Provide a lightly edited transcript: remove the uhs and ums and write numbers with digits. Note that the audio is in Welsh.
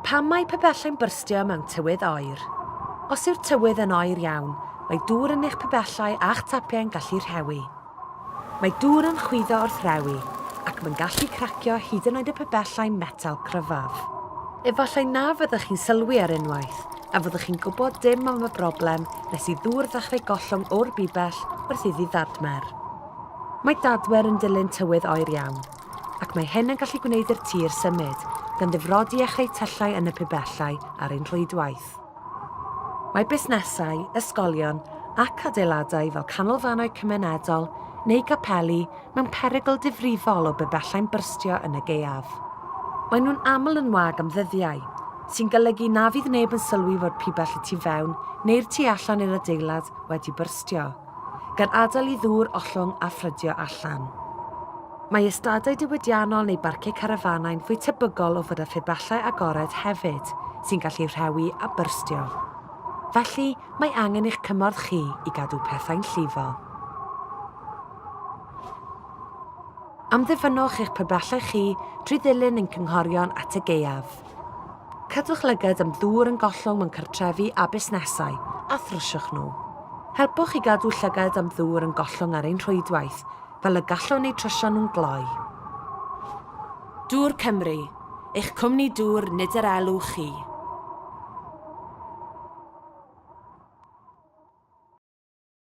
Pam mae pibellau'n byrstio mewn tywydd oer? Os yw'r tywydd yn oer iawn, mae dŵr yn eich pibellau a'ch tapiau'n gallu rhewi. Mae dŵr yn chwyddo wrth rewi, ac mae'n gallu cracio hyd yn oed y pibellau metal cryfaf. Efallai na fyddwch chi'n sylwi ar unwaith, a fyddwch chi'n gwybod dim am y broblem nes i ddŵr ddechrau gollwng o'r bibell wrth iddi ddadmer. Mae dadwer yn dilyn tywydd oer iawn, ac mae hyn yn gallu gwneud i'r tir symud, gan ddifrodi eich tyllau yn y pibellau ar ein rhwydwaith. Mae busnesau, ysgolion ac adeiladau fel canolfannau cymunedol neu gapeli mewn perygl difrifol o bibellau'n byrstio yn y gaeaf. Maen nhw'n aml yn wag am ddyddiau, sy'n golygu na fydd neb yn sylwi fod pibell y tu fewn neu'r tu allan i'r adeilad wedi byrstio, gan adael i ddŵr ollwng a ffrydio allan. Mae ystadau diwydiannol neu barciau carafanau'n fwy tebygol o fod â phibellau agored hefyd, sy'n gallu rhewi a byrstio. Felly, mae angen eich cymorth chi i gadw pethau'n llifo. Amddiffynwch eich pibellau chi drwy ddilyn ein cynghorion at y gaeaf. Cadwch lygad am ddŵr yn gollwng mewn cartrefi a busnesau, a thrwsiwch nhw. Helpwch i gadw llygad am ddŵr yn gollwng ar ein rhwydwaith, fel y gallwn eu trysio nhw'n gloi. Dŵr Cymru, eich cwmni dŵr nid yr elw chi.